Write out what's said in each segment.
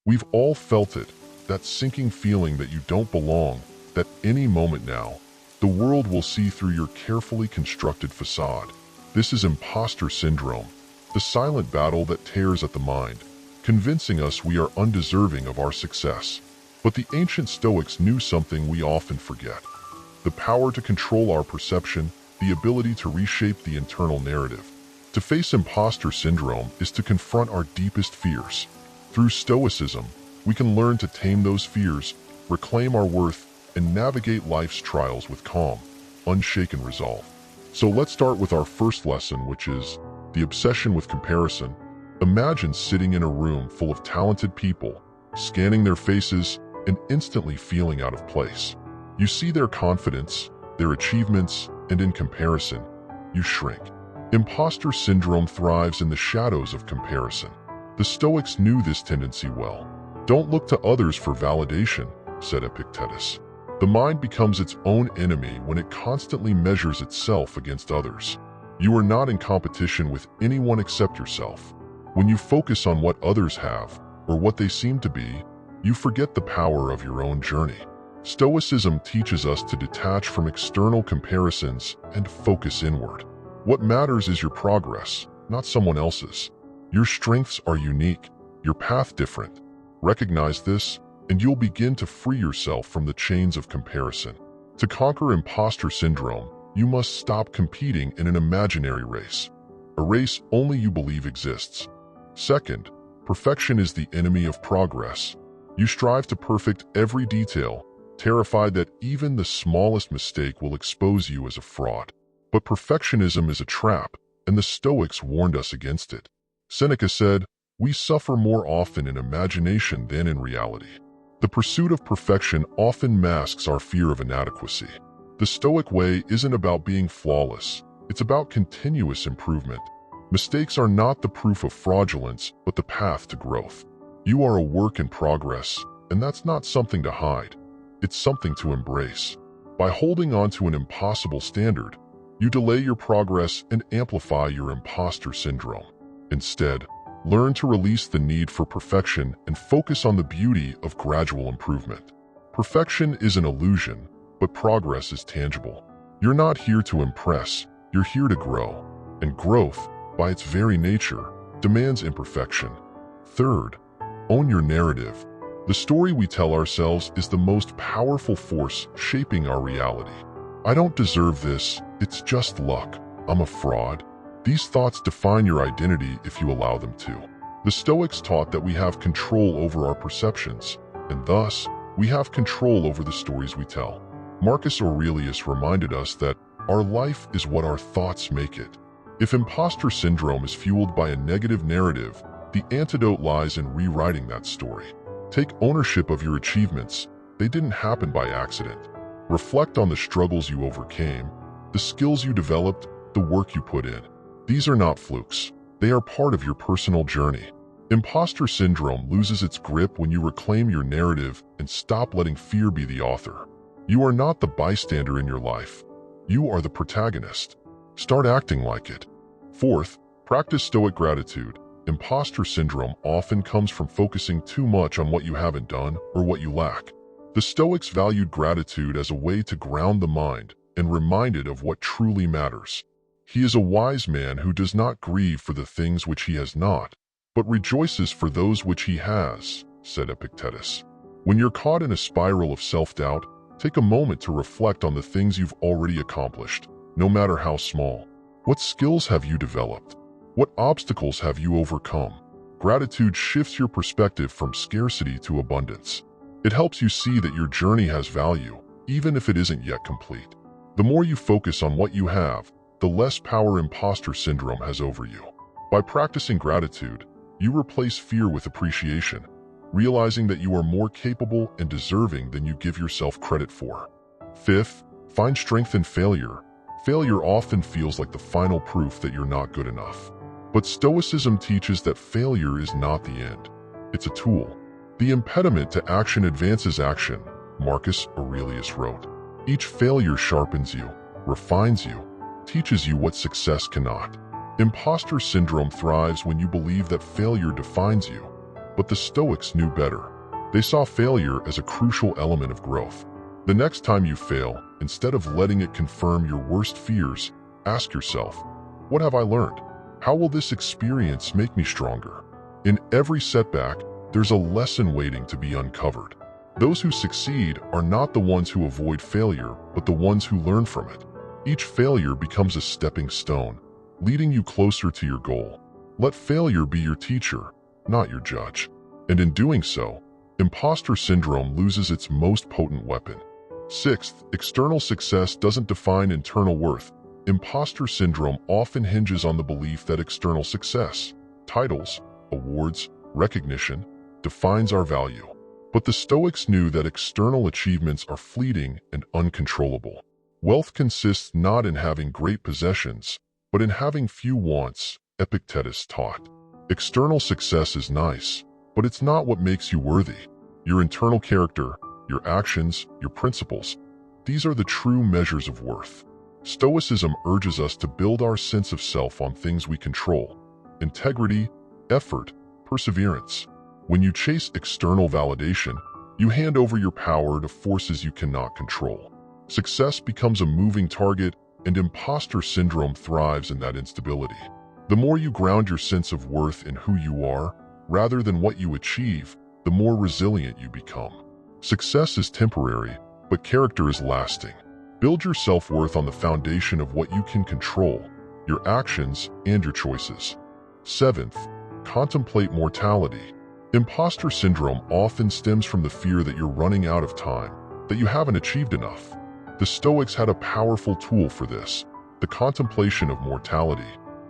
We've all felt it, that sinking feeling that you don't belong, that any moment now, the world will see through your carefully constructed facade. This is imposter syndrome, the silent battle that tears at the mind, convincing us we are undeserving of our success. But the ancient Stoics knew something we often forget: the power to control our perception, the ability to reshape the internal narrative. To face imposter syndrome is to confront our deepest fears. Through Stoicism, we can learn to tame those fears, reclaim our worth, and navigate life's trials with calm, unshaken resolve. So let's start with our first lesson, which is the obsession with comparison. Imagine sitting in a room full of talented people, scanning their faces, and instantly feeling out of place. You see their confidence, their achievements, and in comparison, you shrink. Imposter syndrome thrives in the shadows of comparison. The Stoics knew this tendency well. "Don't look to others for validation," said Epictetus. The mind becomes its own enemy when it constantly measures itself against others. You are not in competition with anyone except yourself. When you focus on what others have, or what they seem to be, you forget the power of your own journey. Stoicism teaches us to detach from external comparisons and focus inward. What matters is your progress, not someone else's. Your strengths are unique, your path different. Recognize this, and you'll begin to free yourself from the chains of comparison. To conquer imposter syndrome, you must stop competing in an imaginary race, a race only you believe exists. Second, perfection is the enemy of progress. You strive to perfect every detail, terrified that even the smallest mistake will expose you as a fraud. But perfectionism is a trap, and the Stoics warned us against it. Seneca said, "We suffer more often in imagination than in reality." The pursuit of perfection often masks our fear of inadequacy. The Stoic way isn't about being flawless, it's about continuous improvement. Mistakes are not the proof of fraudulence, but the path to growth. You are a work in progress, and that's not something to hide. It's something to embrace. By holding on to an impossible standard, you delay your progress and amplify your imposter syndrome. Instead, learn to release the need for perfection and focus on the beauty of gradual improvement. Perfection is an illusion, but progress is tangible. You're not here to impress, you're here to grow. And growth, by its very nature, demands imperfection. Third, own your narrative. The story we tell ourselves is the most powerful force shaping our reality. "I don't deserve this, it's just luck, I'm a fraud." These thoughts define your identity if you allow them to. The Stoics taught that we have control over our perceptions, and thus, we have control over the stories we tell. Marcus Aurelius reminded us that our life is what our thoughts make it. If imposter syndrome is fueled by a negative narrative, the antidote lies in rewriting that story. Take ownership of your achievements. They didn't happen by accident. Reflect on the struggles you overcame, the skills you developed, the work you put in. These are not flukes. They are part of your personal journey. Imposter syndrome loses its grip when you reclaim your narrative and stop letting fear be the author. You are not the bystander in your life. You are the protagonist. Start acting like it. Fourth, practice Stoic gratitude. Imposter syndrome often comes from focusing too much on what you haven't done or what you lack. The Stoics valued gratitude as a way to ground the mind and remind it of what truly matters. "He is a wise man who does not grieve for the things which he has not, but rejoices for those which he has," said Epictetus. When you're caught in a spiral of self-doubt, take a moment to reflect on the things you've already accomplished, no matter how small. What skills have you developed? What obstacles have you overcome? Gratitude shifts your perspective from scarcity to abundance. It helps you see that your journey has value, even if it isn't yet complete. The more you focus on what you have, the less power imposter syndrome has over you. By practicing gratitude, you replace fear with appreciation, realizing that you are more capable and deserving than you give yourself credit for. Fifth, find strength in failure. Failure often feels like the final proof that you're not good enough. But Stoicism teaches that failure is not the end. It's a tool. The impediment to action advances action, Marcus Aurelius wrote. Each failure sharpens you, refines you, teaches you what success cannot. Imposter syndrome thrives when you believe that failure defines you. But the Stoics knew better. They saw failure as a crucial element of growth. The next time you fail, instead of letting it confirm your worst fears, ask yourself, what have I learned? How will this experience make me stronger? In every setback, there's a lesson waiting to be uncovered. Those who succeed are not the ones who avoid failure, but the ones who learn from it. Each failure becomes a stepping stone, leading you closer to your goal. Let failure be your teacher, not your judge. And in doing so, imposter syndrome loses its most potent weapon. Sixth, external success doesn't define internal worth. Imposter syndrome often hinges on the belief that external success, titles, awards, recognition, defines our value. But the Stoics knew that external achievements are fleeting and uncontrollable. Wealth consists not in having great possessions, but in having few wants, Epictetus taught. External success is nice, but it's not what makes you worthy. Your internal character, your actions, your principles, these are the true measures of worth. Stoicism urges us to build our sense of self on things we control: integrity, effort, perseverance. When you chase external validation, you hand over your power to forces you cannot control. Success becomes a moving target, and imposter syndrome thrives in that instability. The more you ground your sense of worth in who you are, rather than what you achieve, the more resilient you become. Success is temporary, but character is lasting. Build your self-worth on the foundation of what you can control, your actions and your choices. Seventh, contemplate mortality. Imposter syndrome often stems from the fear that you're running out of time, that you haven't achieved enough. The Stoics had a powerful tool for this: the contemplation of mortality.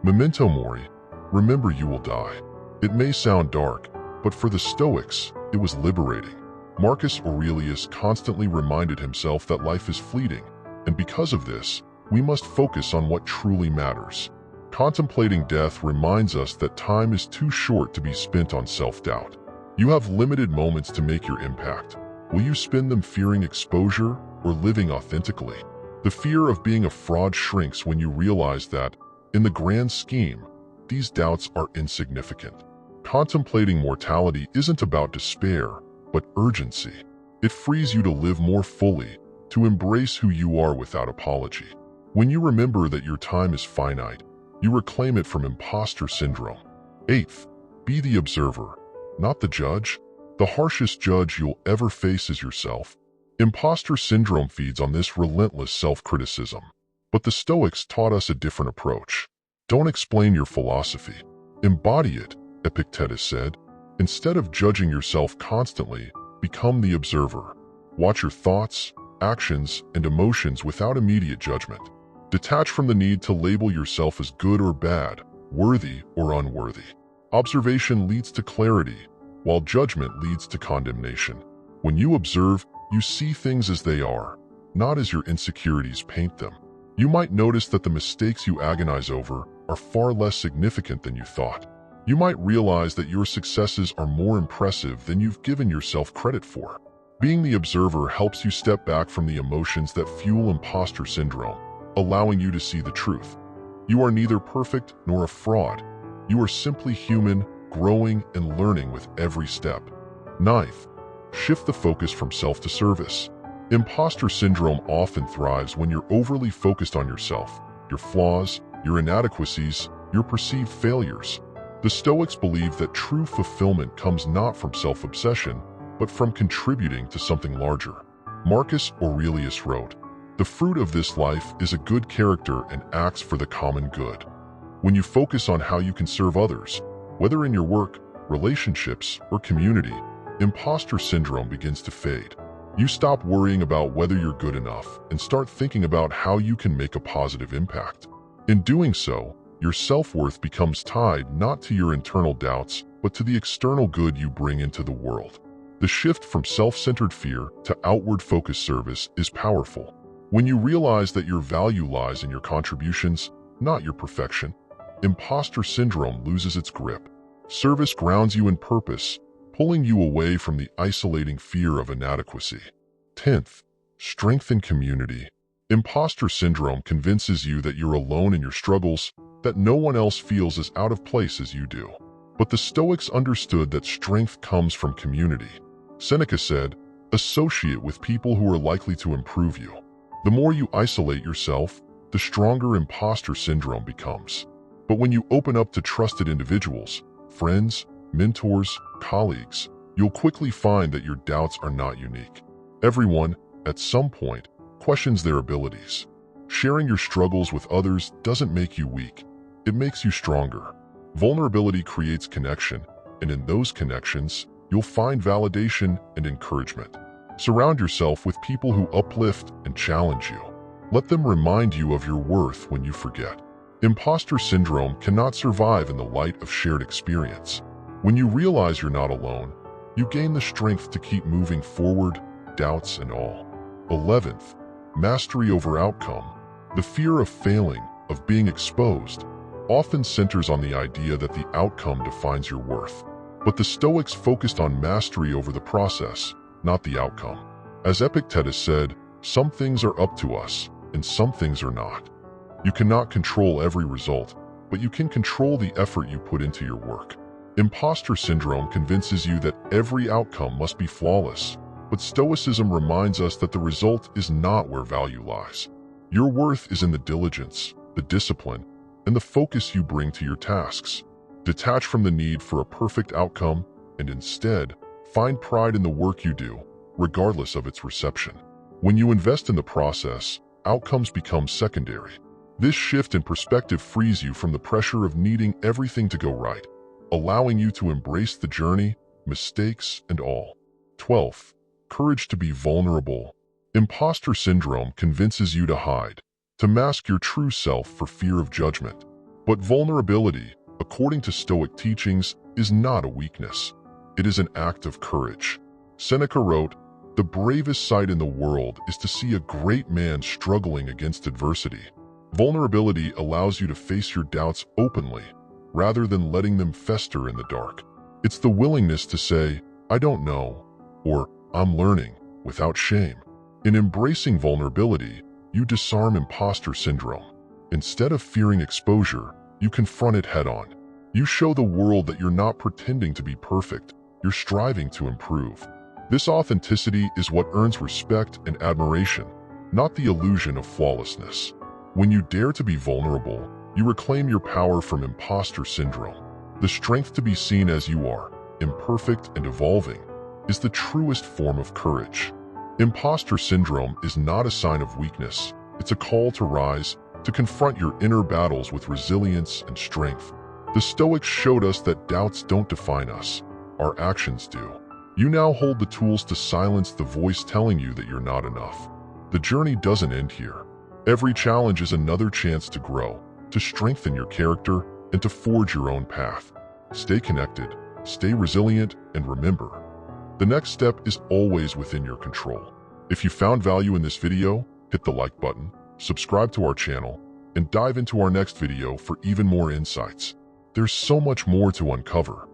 Memento mori, remember you will die. It may sound dark, but for the Stoics, it was liberating. Marcus Aurelius constantly reminded himself that life is fleeting, and because of this, we must focus on what truly matters. Contemplating death reminds us that time is too short to be spent on self-doubt. You have limited moments to make your impact. Will you spend them fearing exposure or living authentically? The fear of being a fraud shrinks when you realize that, in the grand scheme, these doubts are insignificant. Contemplating mortality isn't about despair, but urgency. It frees you to live more fully, to embrace who you are without apology. When you remember that your time is finite, you reclaim it from imposter syndrome. Eighth, be the observer, not the judge. The harshest judge you'll ever face is yourself. Imposter syndrome feeds on this relentless self-criticism. But the Stoics taught us a different approach. Don't explain your philosophy. Embody it, Epictetus said. Instead of judging yourself constantly, become the observer. Watch your thoughts, actions, and emotions without immediate judgment. Detach from the need to label yourself as good or bad, worthy or unworthy. Observation leads to clarity, while judgment leads to condemnation. When you observe, you see things as they are, not as your insecurities paint them. You might notice that the mistakes you agonize over are far less significant than you thought. You might realize that your successes are more impressive than you've given yourself credit for. Being the observer helps you step back from the emotions that fuel imposter syndrome, allowing you to see the truth. You are neither perfect nor a fraud. You are simply human, growing and learning with every step. Ninth, shift the focus from self to service. Imposter syndrome often thrives when you're overly focused on yourself, your flaws, your inadequacies, your perceived failures. The Stoics believe that true fulfillment comes not from self-obsession, but from contributing to something larger. Marcus Aurelius wrote, "The fruit of this life is a good character and acts for the common good." When you focus on how you can serve others, whether in your work, relationships, or community, imposter syndrome begins to fade. You stop worrying about whether you're good enough and start thinking about how you can make a positive impact. In doing so, your self-worth becomes tied not to your internal doubts, but to the external good you bring into the world. The shift from self-centered fear to outward-focused service is powerful. When you realize that your value lies in your contributions, not your perfection, imposter syndrome loses its grip. Service grounds you in purpose, pulling you away from the isolating fear of inadequacy. 10th, strengthen community. Imposter syndrome convinces you that you're alone in your struggles, that no one else feels as out of place as you do. But the Stoics understood that strength comes from community. Seneca said, "Associate with people who are likely to improve you." The more you isolate yourself, the stronger imposter syndrome becomes. But when you open up to trusted individuals, friends, mentors, colleagues, you'll quickly find that your doubts are not unique. Everyone, at some point, questions their abilities. Sharing your struggles with others doesn't make you weak. It makes you stronger. Vulnerability creates connection, and in those connections, you'll find validation and encouragement. Surround yourself with people who uplift and challenge you. Let them remind you of your worth when you forget. Imposter syndrome cannot survive in the light of shared experience. When you realize you're not alone, you gain the strength to keep moving forward, doubts and all. 11th, mastery over outcome. The fear of failing, of being exposed, often centers on the idea that the outcome defines your worth. But the Stoics focused on mastery over the process, not the outcome. As Epictetus said, some things are up to us, and some things are not. You cannot control every result, but you can control the effort you put into your work. Imposter syndrome convinces you that every outcome must be flawless, but Stoicism reminds us that the result is not where value lies. Your worth is in the diligence, the discipline, and the focus you bring to your tasks. Detach from the need for a perfect outcome and instead find pride in the work you do, regardless of its reception. When you invest in the process, outcomes become secondary. This shift in perspective frees you from the pressure of needing everything to go right, allowing you to embrace the journey, mistakes, and all. 12th, courage to be vulnerable. Imposter syndrome convinces you to hide, to mask your true self for fear of judgment. But vulnerability, according to Stoic teachings, is not a weakness. It is an act of courage. Seneca wrote, "The bravest sight in the world is to see a great man struggling against adversity." Vulnerability allows you to face your doubts openly, rather than letting them fester in the dark. It's the willingness to say, "I don't know," or "I'm learning," without shame. In embracing vulnerability, you disarm imposter syndrome. Instead of fearing exposure, you confront it head-on. You show the world that you're not pretending to be perfect, you're striving to improve. This authenticity is what earns respect and admiration, not the illusion of flawlessness. When you dare to be vulnerable, you reclaim your power from imposter syndrome. The strength to be seen as you are, imperfect and evolving, is the truest form of courage. Imposter syndrome is not a sign of weakness. It's a call to rise, to confront your inner battles with resilience and strength. The Stoics showed us that doubts don't define us. Our actions do. You now hold the tools to silence the voice telling you that you're not enough. The journey doesn't end here. Every challenge is another chance to grow, to strengthen your character, and to forge your own path. Stay connected, stay resilient, and remember, the next step is always within your control. If you found value in this video, hit the like button, subscribe to our channel, and dive into our next video for even more insights. There's so much more to uncover.